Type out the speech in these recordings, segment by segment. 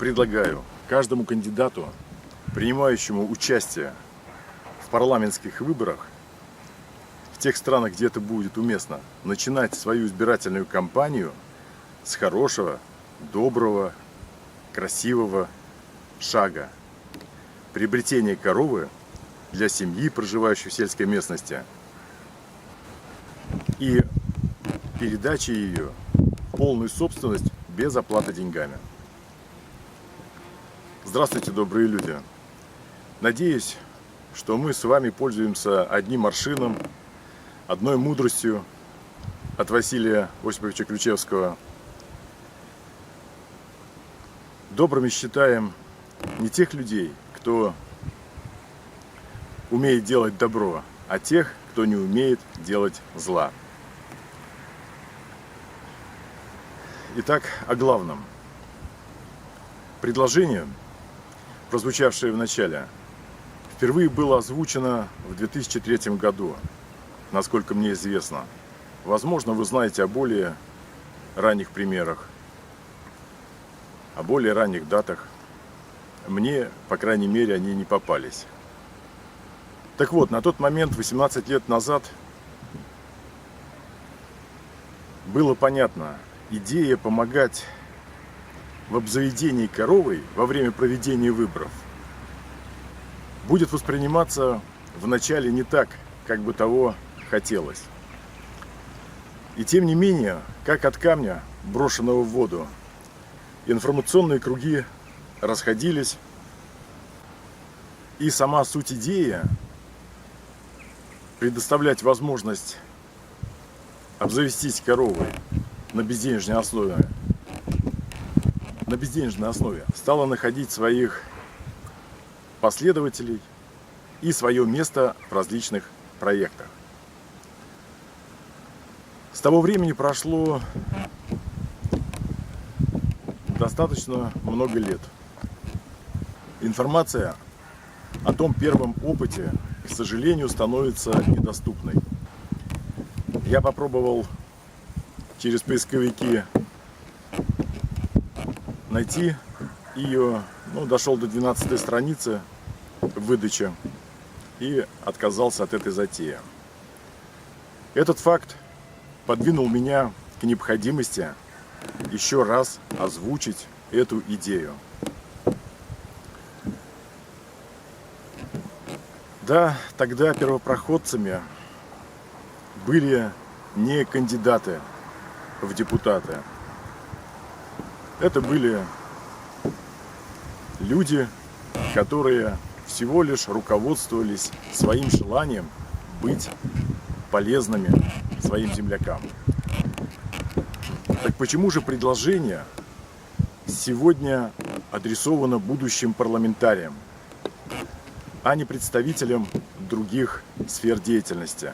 предлагаю каждому кандидату, принимающему участие в парламентских выборах, в тех странах, где это будет уместно, начинать свою избирательную кампанию с хорошего, доброго, красивого шага. Приобретение коровы для семьи, проживающей в сельской местности, и передача ее в полную собственность без оплаты деньгами. Здравствуйте, добрые люди! Надеюсь, что мы с вами пользуемся одним аршином, одной мудростью от Василия Осиповича Ключевского. Добрыми считаем не тех людей, кто умеет делать добро, а тех, кто не умеет делать зла. Итак, о главном. Предложение, прозвучавшее в начале, впервые было озвучено в 2003 году, насколько мне известно. Возможно, вы знаете о более ранних примерах, о более ранних датах. Мне, по крайней мере, они не попались. Так вот, на тот момент, 18 лет назад, было понятно, идея помогать в обзаведении коровой во время проведения выборов будет восприниматься вначале не так, как бы того хотелось. И тем не менее, как от камня, брошенного в воду, информационные круги расходились, и сама суть идеи предоставлять возможность обзавестись коровой на безденежной основе стала находить своих последователей и свое место в различных проектах. С того времени прошло достаточно много лет. Информация о том первом опыте, к сожалению, становится недоступной. Я попробовал через поисковики найти ее, дошел до 12 страницы выдачи и отказался от этой затеи. Этот факт подвинул меня к необходимости еще раз озвучить эту идею. Да, тогда первопроходцами были не кандидаты в депутаты. Это были люди, которые всего лишь руководствовались своим желанием быть полезными своим землякам. Так почему же предложение сегодня адресовано будущим парламентариям, а не представителям других сфер деятельности?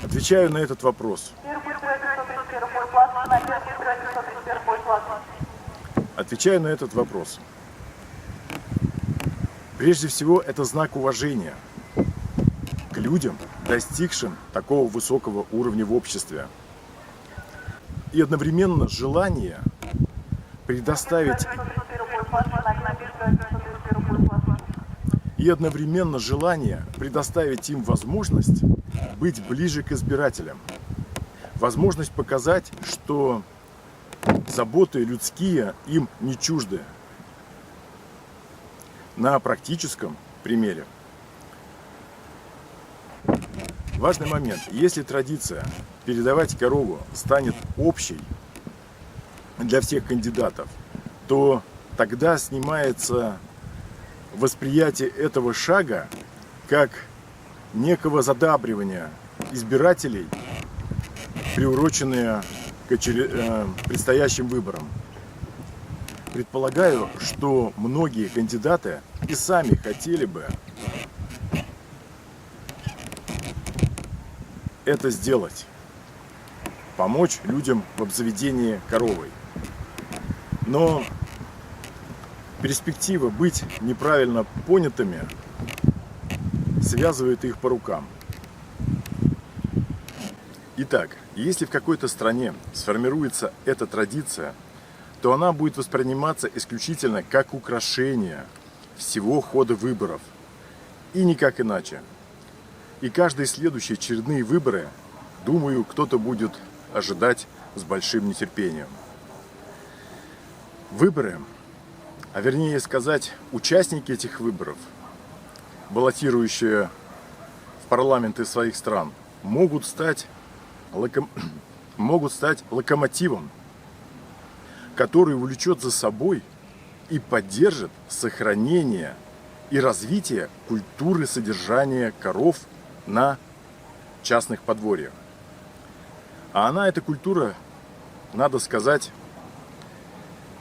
Отвечаю на этот вопрос. Отвечаю на этот вопрос. Прежде всего, это знак уважения к людям, достигшим такого высокого уровня в обществе. И одновременно желание предоставить им возможность быть ближе к избирателям. Возможность показать, что заботы людские им не чужды. На практическом примере. Важный момент. Если традиция передавать корову станет общей для всех кандидатов, то тогда снимается восприятие этого шага как некого задабривания избирателей, приуроченные к предстоящим выборам. Предполагаю, что многие кандидаты и сами хотели бы это сделать, помочь людям в обзаведении коровой. Но перспектива быть неправильно понятыми связывает их по рукам. Итак, если в какой-то стране сформируется эта традиция, то она будет восприниматься исключительно как украшение всего хода выборов и никак иначе. И каждые следующие очередные выборы, думаю, кто-то будет ожидать с большим нетерпением. Выборы, а вернее сказать, участники этих выборов, баллотирующие в парламенты своих стран, могут стать локомотивом, который увлечет за собой и поддержит сохранение и развитие культуры содержания коров на частных подворьях. А она, эта культура, надо сказать,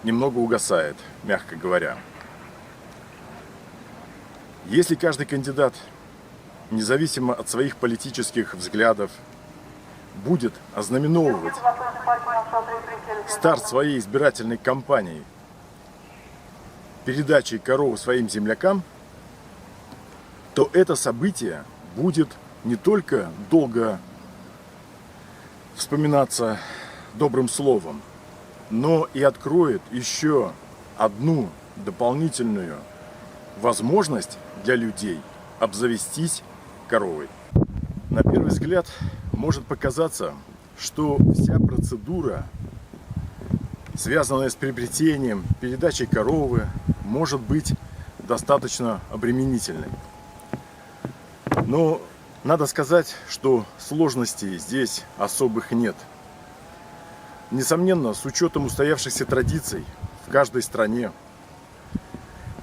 немного угасает, мягко говоря. Если каждый кандидат, независимо от своих политических взглядов, будет ознаменовывать старт своей избирательной кампании передачей коровы своим землякам, то это событие будет не только долго вспоминаться добрым словом, но и откроет еще одну дополнительную возможность для людей обзавестись коровой. На первый взгляд может показаться, что вся процедура, связанная с приобретением, передачей коровы, может быть достаточно обременительной. Но надо сказать, что сложностей здесь особых нет. Несомненно, с учетом устоявшихся традиций в каждой стране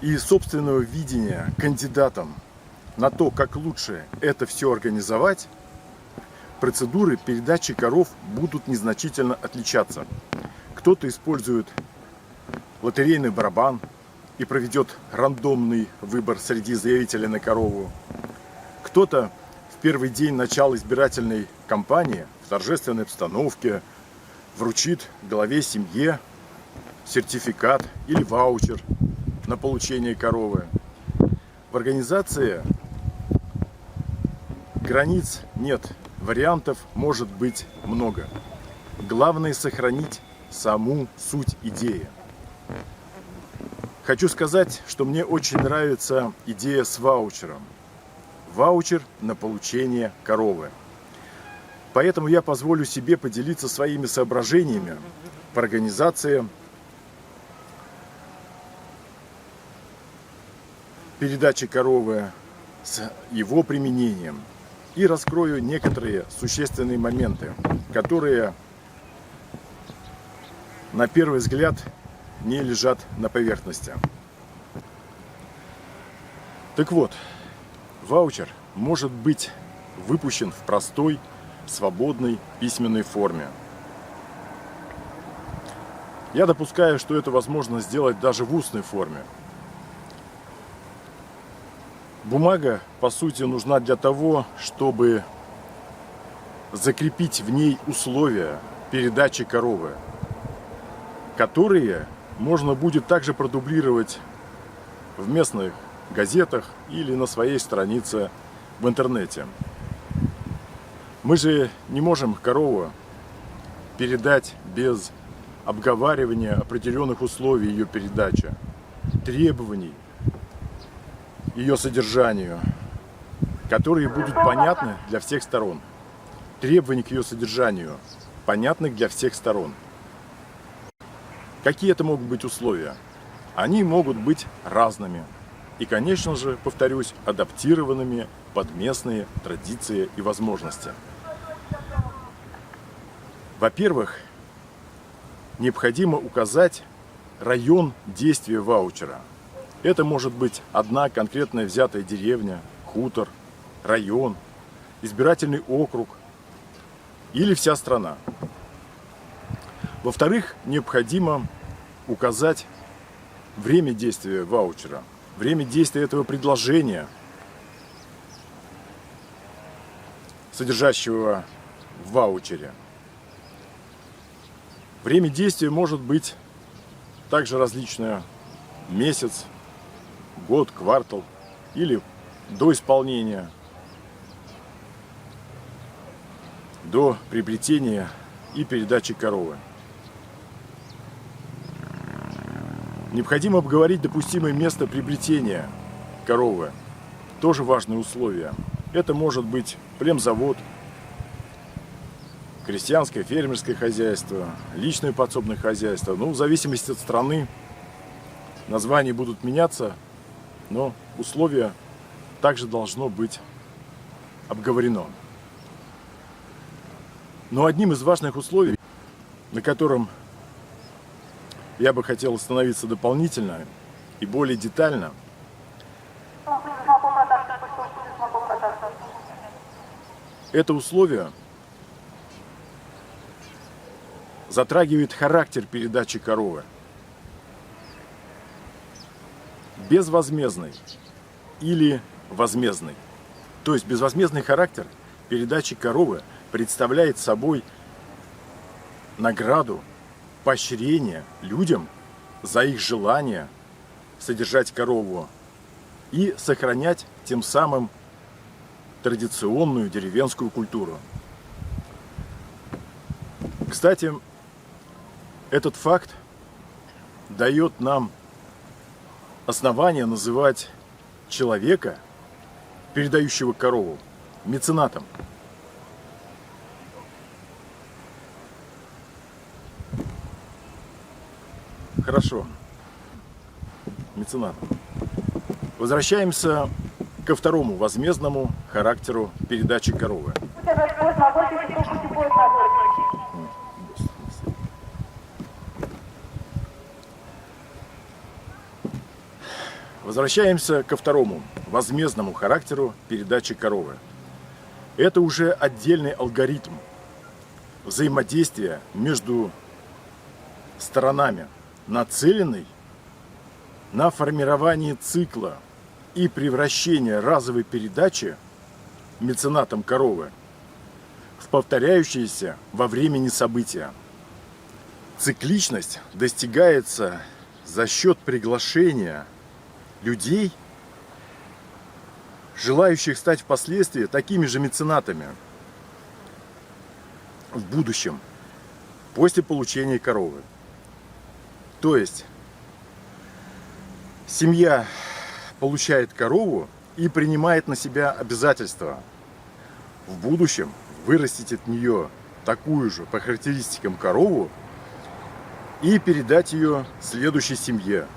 и собственного видения кандидатам на то, как лучше это все организовать, процедуры передачи коров будут незначительно отличаться. Кто-то использует лотерейный барабан и проведет рандомный выбор среди заявителей на корову. Кто-то в первый день начала избирательной кампании в торжественной обстановке вручит главе семьи сертификат или ваучер на получение коровы. В организации границ нет, вариантов может быть много. Главное сохранить саму суть идеи. Хочу сказать, что мне очень нравится идея с ваучером. Ваучер на получение коровы. Поэтому я позволю себе поделиться своими соображениями по организации передачи коровы с его применением и раскрою некоторые существенные моменты, которые на первый взгляд не лежат на поверхности. Так вот, ваучер может быть выпущен в простой, свободной письменной форме. Я допускаю, что это возможно сделать даже в устной форме. Бумага, по сути, нужна для того, чтобы закрепить в ней условия передачи коровы, которые можно будет также продублировать в местных газетах или на своей странице в интернете. Мы же не можем корову передать без обговаривания определенных условий ее передачи, требований ее содержанию, которые будут понятны для всех сторон. Требования к ее содержанию понятны для всех сторон. Какие это могут быть условия? Они могут быть разными. И, конечно же, повторюсь, адаптированными под местные традиции и возможности. Во-первых, необходимо указать район действия ваучера. Это может быть одна конкретная взятая деревня, хутор, район, избирательный округ или вся страна. Во-вторых, необходимо указать время действия ваучера, время действия этого предложения, содержащего в ваучере. Время действия может быть также различное: месяц, год, квартал или до исполнения, до приобретения и передачи коровы. Необходимо обговорить допустимое место приобретения коровы. Тоже важное условие. Это может быть племзавод, крестьянское, фермерское хозяйство, личное подсобное хозяйство. Ну, в зависимости от страны названия будут меняться, но условия также должно быть обговорено. Но одним из важных условий, на котором я бы хотел остановиться дополнительно и более детально, это условие затрагивает характер передачи коровы. Безвозмездный или возмездный. То есть безвозмездный характер передачи коровы представляет собой награду, поощрение людям за их желание содержать корову и сохранять тем самым традиционную деревенскую культуру. Кстати, этот факт дает нам основание называть человека, передающего корову, меценатом. Хорошо. Меценатом. Возвращаемся ко второму возмездному характеру передачи коровы. Возвращаемся ко второму возмездному характеру передачи коровы. Это уже отдельный алгоритм взаимодействия между сторонами, нацеленный на формирование цикла и превращение разовой передачи меценатом коровы в повторяющиеся во времени события. Цикличность достигается за счет приглашения людей, желающих стать впоследствии такими же меценатами в будущем, после получения коровы. То есть семья получает корову и принимает на себя обязательство в будущем вырастить от нее такую же по характеристикам корову и передать ее следующей семье.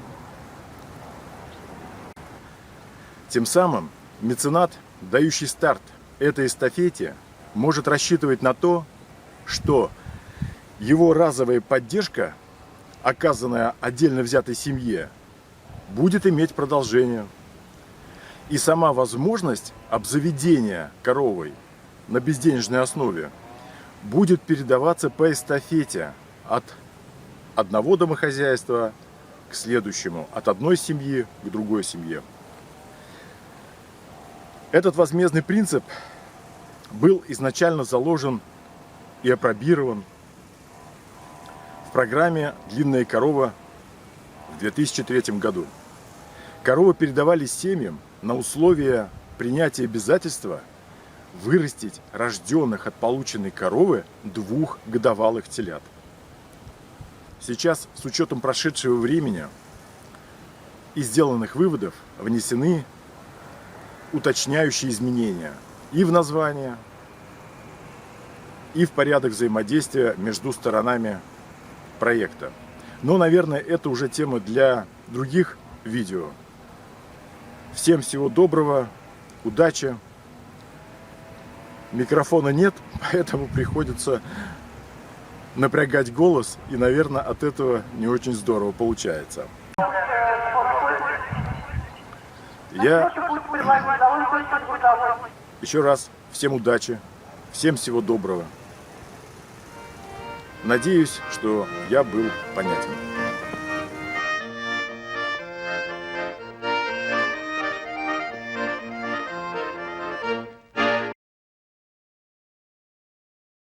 Тем самым меценат, дающий старт этой эстафете, может рассчитывать на то, что его разовая поддержка, оказанная отдельно взятой семье, будет иметь продолжение. И сама возможность обзаведения коровой на безденежной основе будет передаваться по эстафете от одного домохозяйства к следующему, от одной семьи к другой семье. Этот возмездный принцип был изначально заложен и апробирован в программе «Длинная корова» в 2003 году. Коровы передавались семьям на условия принятия обязательства вырастить рожденных от полученной коровы 2 годовалых телят. Сейчас, с учетом прошедшего времени и сделанных выводов, внесены уточняющие изменения и в название, и в порядок взаимодействия между сторонами проекта. Но, наверное, это уже тема для других видео. Всем всего доброго, удачи. Микрофона нет, поэтому приходится напрягать голос, и, наверное, от этого не очень здорово получается. Я еще раз всем удачи, всем всего доброго. Надеюсь, что я был понятен.